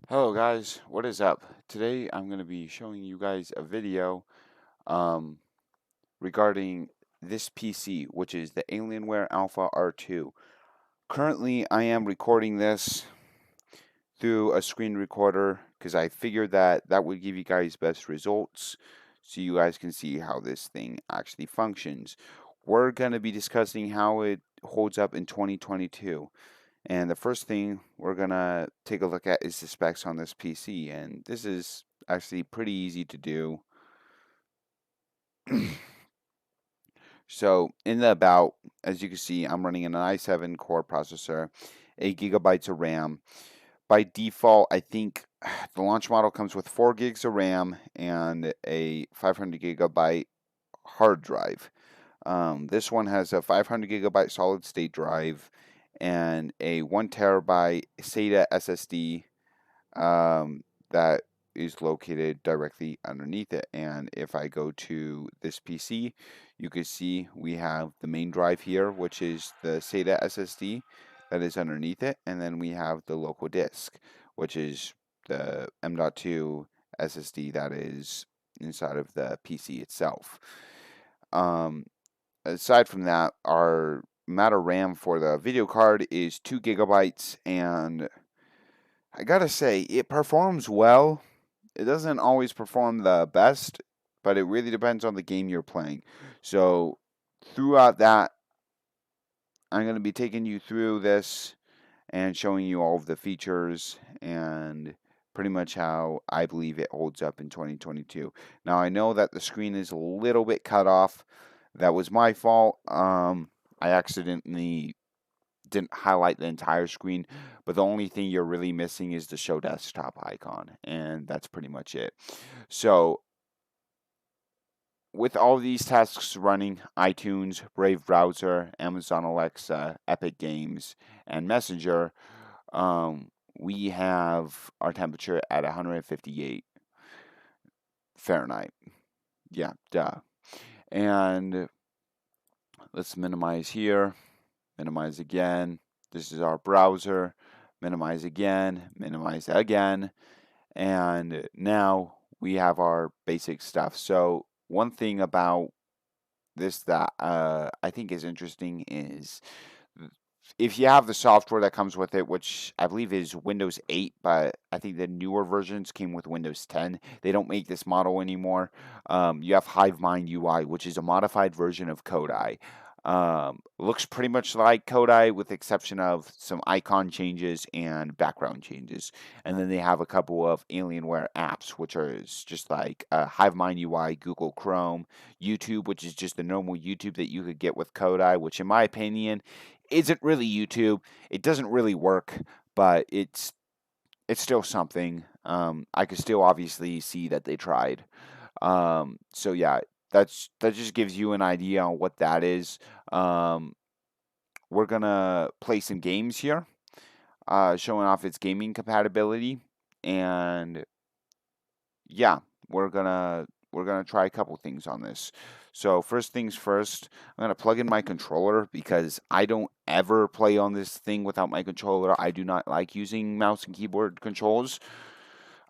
Hello guys, what is up? Today I'm going to be showing you guys a video um, regarding this PC, which is the Alienware Alpha R2. Currently, I am recording this through a screen recorder because I figured that would give you guys best results so you guys can see how this thing actually functions. We're going to be discussing how it holds up in 2022. And the first thing we're gonna take a look at is the specs on this PC, and this is actually pretty easy to do. So in the about, as you can see, I'm running an i7 core processor, 8 gigabytes of RAM. By default, I think the launch model comes with 4 gigs of RAM and a 500 gigabyte hard drive. This one has a 500 gigabyte solid state drive and a 1 terabyte SATA SSD that is located directly underneath it. And if I go to this PC, you can see we have the main drive here, which is the SATA SSD that is underneath it. And then we have the local disk, which is the M.2 SSD that is inside of the PC itself. Um, Aside from that, our amount of RAM for the video card is 2 gigabytes, and I gotta say, it performs well. It doesn't always perform the best, but it really depends on the game you're playing. So, throughout that, I'm going to be taking you through this and showing you all of the features and pretty much how I believe it holds up in 2022. Now, I know that the screen is a little bit cut off. That was my fault. I accidentally didn't highlight the entire screen, but the only thing you're really missing is the show desktop icon, and that's pretty much it. So with all these tasks running, iTunes, Brave Browser, Amazon Alexa, Epic Games, and Messenger, we have our temperature at 158 Fahrenheit. Yeah, duh. And let's minimize here, minimize again. This is our browser. Minimize again, minimize again. And now we have our basic stuff. So one thing about this that I think is interesting is if you have the software that comes with it, which I believe is Windows 8, but I think the newer versions came with Windows 10. They don't make this model anymore. You have HiveMind UI, which is a modified version of Kodai. Looks pretty much like Kodai with the exception of some icon changes and background changes. And then they have a couple of Alienware apps, which are just like HiveMind UI, Google Chrome, YouTube, which is just the normal YouTube that you could get with Kodai, which in my opinion isn't really YouTube. It doesn't really work, but it's still something. I could still obviously see that they tried. So yeah, that just gives you an idea on what that is. Um, we're gonna play some games here, showing off its gaming compatibility, and yeah, we're gonna try a couple things on this. So first things first, I'm gonna plug in my controller because I don't ever play on this thing without my controller. I do not like using mouse and keyboard controls.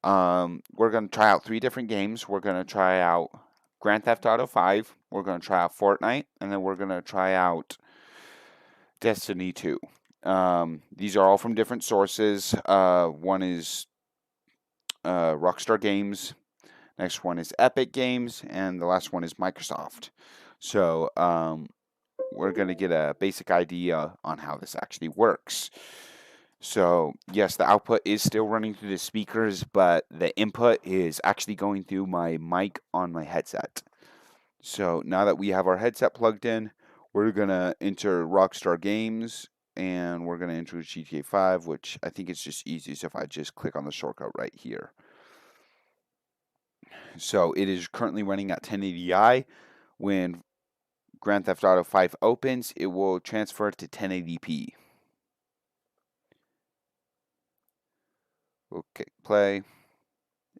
We're gonna try out 3 different games. We're gonna try out Grand Theft Auto 5. We're gonna try out Fortnite, and then we're gonna try out Destiny 2. These are all from different sources. One is Rockstar Games. Next one is Epic Games, and the last one is Microsoft. So we're going to get a basic idea on how this actually works. So yes, the output is still running through the speakers, but the input is actually going through my mic on my headset. So now that we have our headset plugged in, we're going to enter Rockstar Games, and we're going to enter GTA 5, which I think it's just easiest if I just click on the shortcut right here. So it is currently running at 1080i. When Grand Theft Auto 5 opens, it will transfer to 1080p. Okay, play.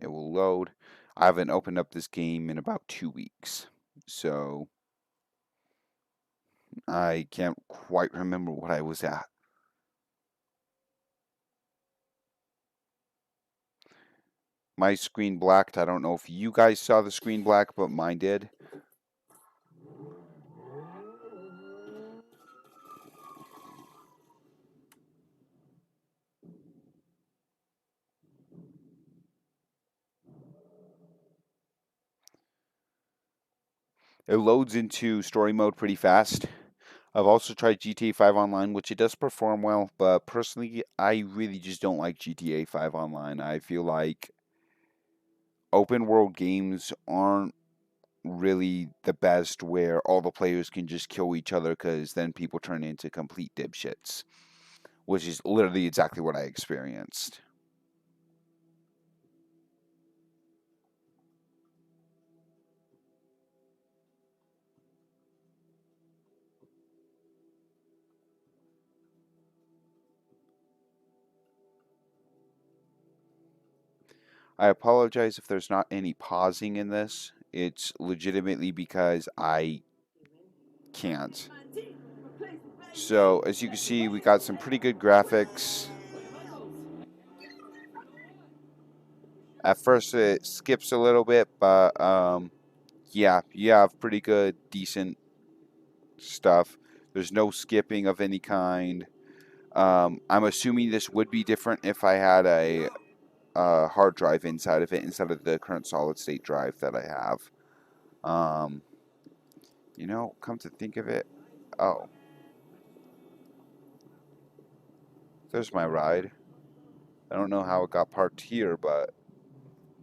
It will load. I haven't opened up this game in about 2 weeks, so I can't quite remember what I was at. My screen blacked. I don't know if you guys saw the screen black, but mine did. It loads into story mode pretty fast. I've also tried GTA 5 Online, which it does perform well, but personally, I really just don't like GTA 5 Online. I feel like open world games aren't really the best where all the players can just kill each other because then people turn into complete dipshits, which is literally exactly what I experienced. I apologize if there's not any pausing in this. It's legitimately because I can't. So, as you can see, we got some pretty good graphics. At first, it skips a little bit, but yeah, you have pretty good, decent stuff. There's no skipping of any kind. I'm assuming this would be different if I had a hard drive inside of it instead of the current solid state drive that I have. Um, come to think of it, oh, there's my ride. I don't know how it got parked here, but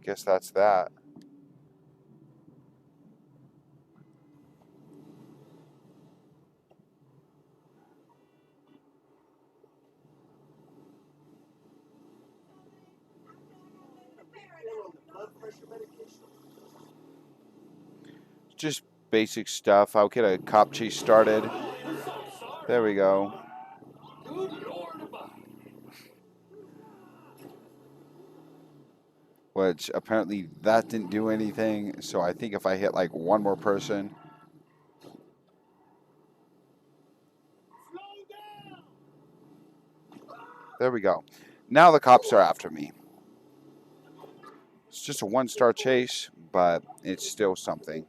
I guess that's that. Just basic stuff. I'll get a cop chase started. There we go. Which apparently that didn't do anything. So I think if I hit like one more person. There we go. Now the cops are after me. It's just a 1-star chase, but it's still something.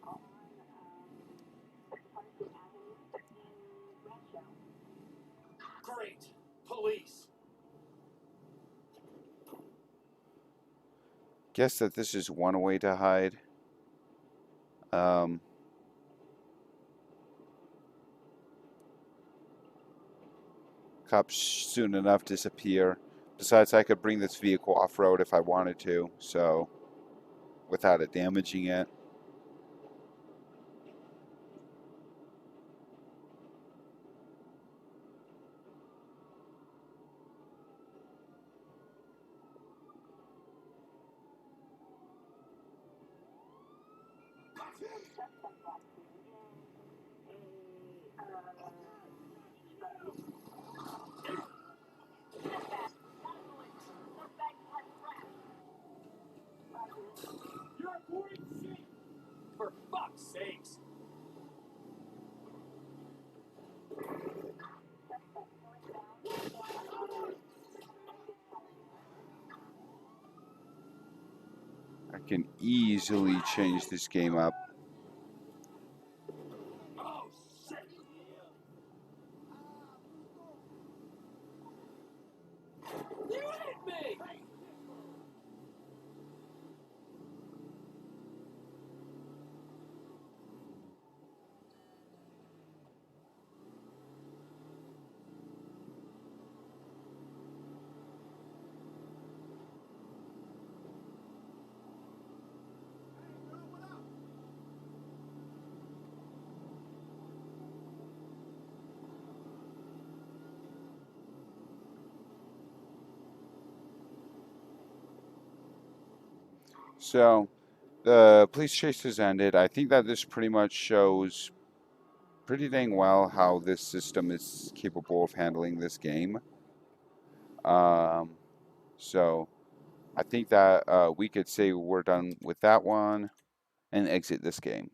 Great. Police. Guess that this is one way to hide. Cops soon enough disappear. Besides, I could bring this vehicle off-road if I wanted to, so without it damaging it. You're pouring shit. For fuck's sakes. I can easily change this game up. Oh, shit. You hit me. So, the police chase has ended. I think that this pretty much shows pretty dang well how this system is capable of handling this game. Um, so, I think that we could say we're done with that one and exit this game.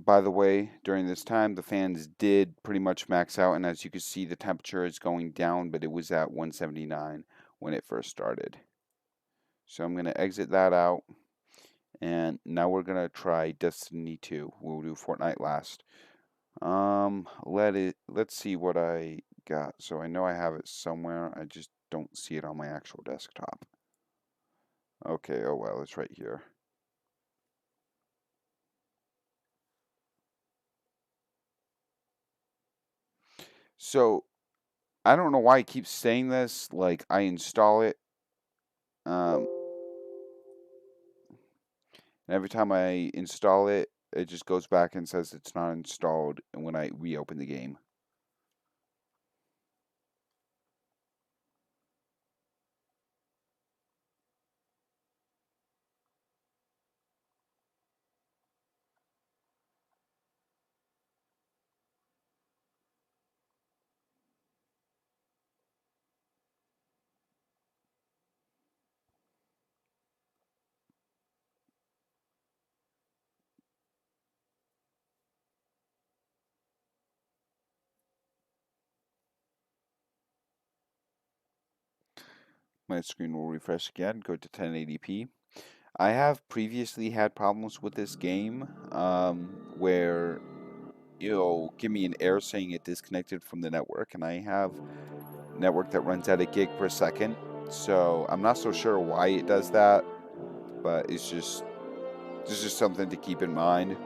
by the way, during this time, the fans did pretty much max out, and as you can see, the temperature is going down, but it was at 179 when it first started. So I'm going to exit that out, and now we're going to try Destiny 2. We'll do Fortnite last. Let's see what I got. So I know I have it somewhere, I just don't see it on my actual desktop. Okay, oh well, it's right here. So I don't know why it keeps saying this. Like I install it, and every time I install it, it just goes back and says it's not installed. And when I reopen the game, my screen will refresh again. Go to 1080p. I have previously had problems with this game, where it'll give me an error saying it disconnected from the network, and I have network that runs at a gig per second. So I'm not so sure why it does that, but it's just something to keep in mind.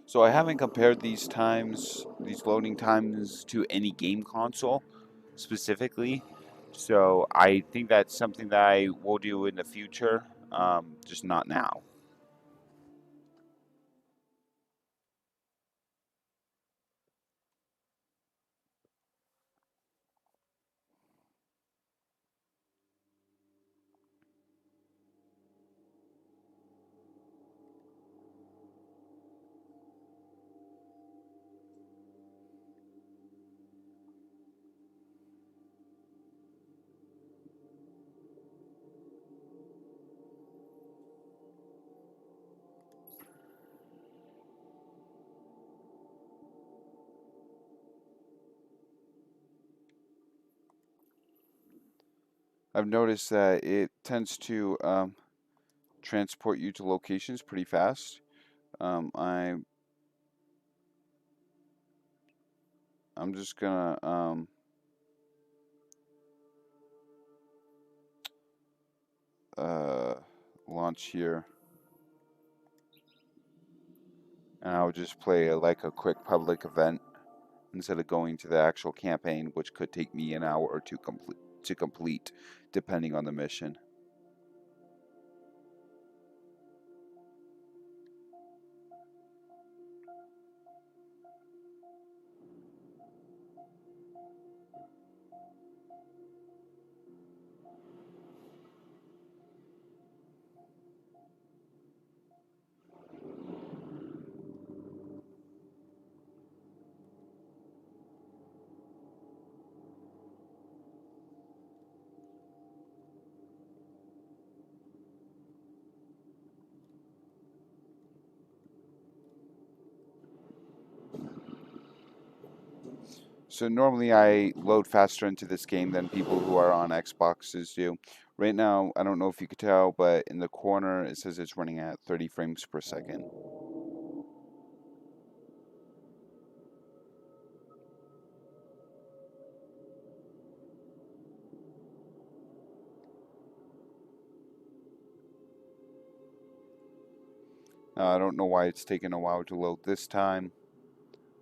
So I haven't compared these loading times to any game console specifically. So I think that's something that I will do in the future, just not now. I've noticed that it tends to transport you to locations pretty fast. Um, I I'm just gonna uh, launch here, and I'll just play like a quick public event instead of going to the actual campaign, which could take me an hour or two to complete, depending on the mission. So normally I load faster into this game than people who are on Xboxes do. Right now, I don't know if you could tell, but in the corner it says it's running at 30 frames per second. I don't know why it's taking a while to load this time.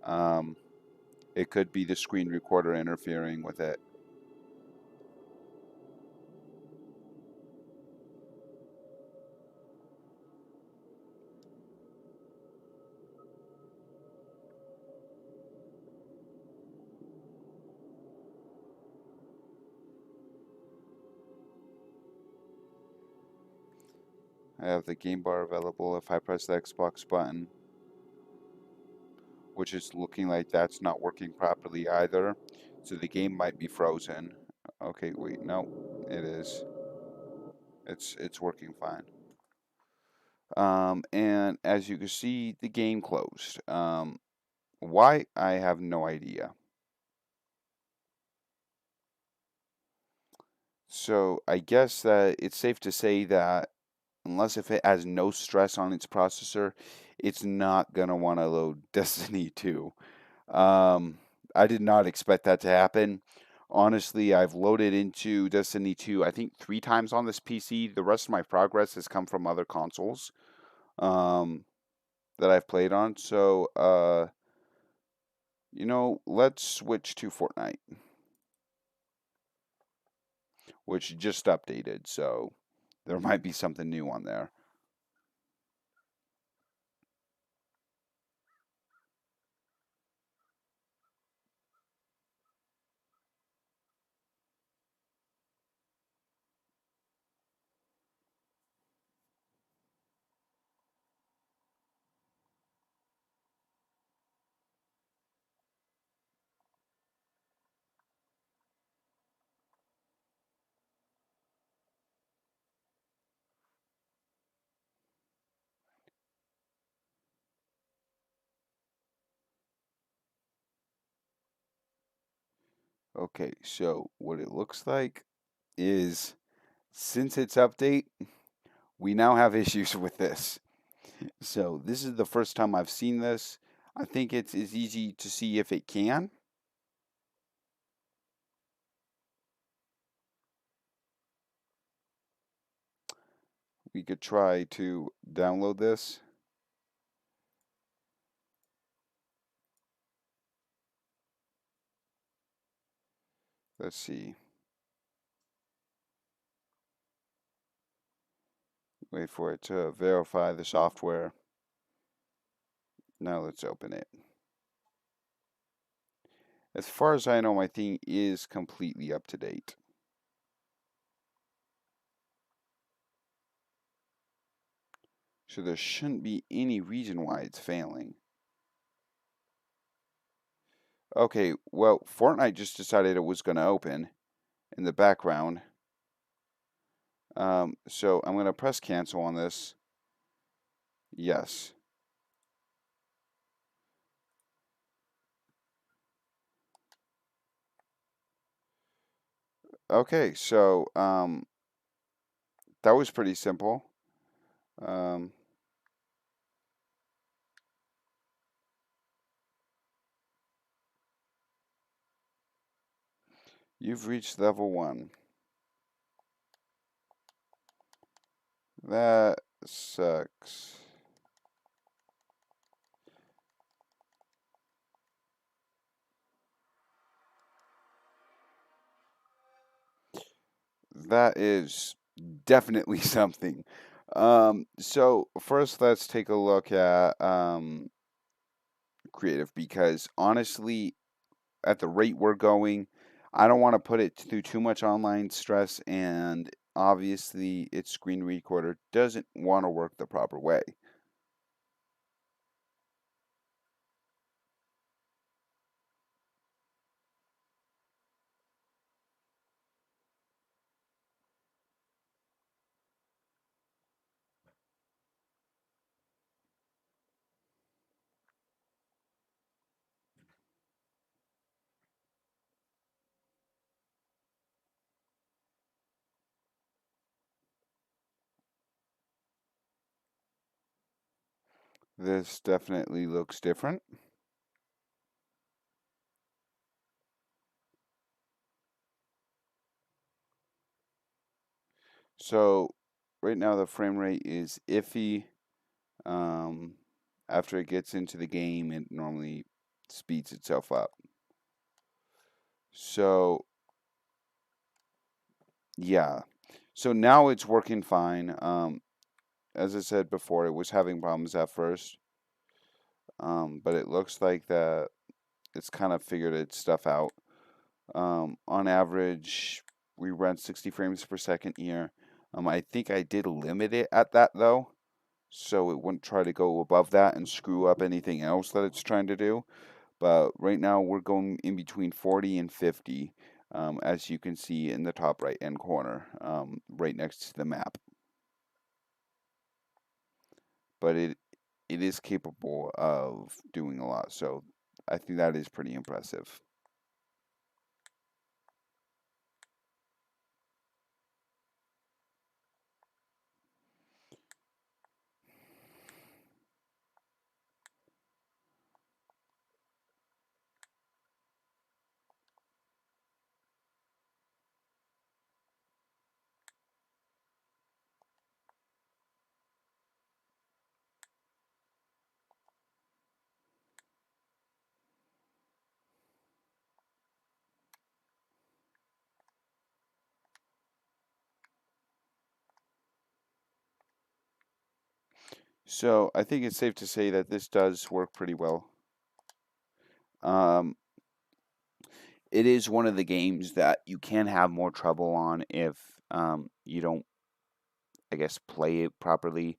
Um, it could be the screen recorder interfering with it. I have the game bar available if I press the Xbox button, which is looking like that's not working properly either. So the game might be frozen. Okay, wait, no, it is. It's working fine. And as you can see, the game closed. Why? I have no idea. So I guess that it's safe to say that unless if it has no stress on its processor, it's not gonna want to load Destiny 2. Um, I did not expect that to happen. Honestly, I've loaded into Destiny 2, I think 3 times on this PC. The rest of my progress has come from other consoles um, that I've played on. So, let's switch to Fortnite, which just updated. So there might be something new on there. Okay, so what it looks like is since its update, we now have issues with this. So this is the first time I've seen this. I think it's as easy to see if it can. We could try to download this. Let's see. Wait for it to verify the software. Now let's open it. As far as I know, my thing is completely up to date. So there shouldn't be any reason why it's failing. Okay, well, Fortnite just decided it was going to open in the background. So I'm going to press cancel on this. Yes. Okay, so that was pretty simple. Um, you've reached level 1. That sucks. That is definitely something. So first, let's take a look at creative because honestly, at the rate we're going, I don't want to put it through too much online stress, and obviously, its screen recorder doesn't want to work the proper way. This definitely looks different. So right now the frame rate is iffy. Um, After it gets into the game, it normally speeds itself up. So yeah, so now it's working fine. As I said before, it was having problems at first, but it looks like that it's kind of figured its stuff out. On average, we run 60 frames per second here. I think I did limit it at that though, so it wouldn't try to go above that and screw up anything else that it's trying to do. But right now we're going in between 40 and 50, as you can see in the top right hand corner, right next to the map. But it is capable of doing a lot, so I think that is pretty impressive. So I think it's safe to say that this does work pretty well. Um, it is one of the games that you can have more trouble on if you don't, I guess, play it properly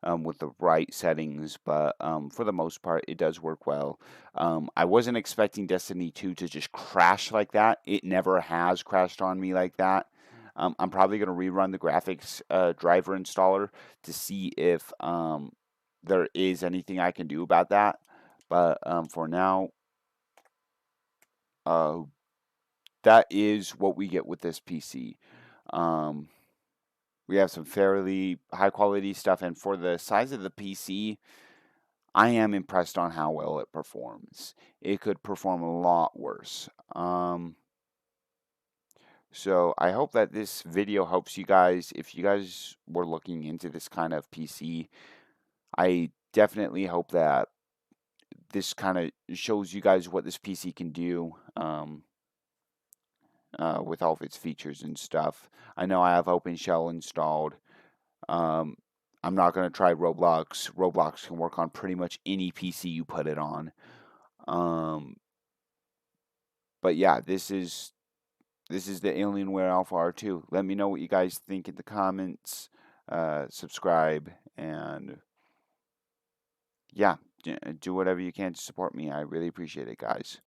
with the right settings. But for the most part, it does work well. I wasn't expecting Destiny 2 to just crash like that. It never has crashed on me like that. I'm probably going to rerun the graphics driver installer to see if there is anything I can do about that. But for now, uh, that is what we get with this PC. Um, we have some fairly high quality stuff, and for the size of the PC, I am impressed on how well it performs. It could perform a lot worse. So I hope that this video helps you guys. If you guys were looking into this kind of PC, I definitely hope that this kind of shows you guys what this PC can do. With all of its features and stuff. I know I have OpenShell installed. Um, I'm not going to try Roblox. Roblox can work on pretty much any PC you put it on. Um, but yeah, this is the Alienware Alpha R2. Let me know what you guys think in the comments. Subscribe and yeah, do whatever you can to support me. I really appreciate it, guys.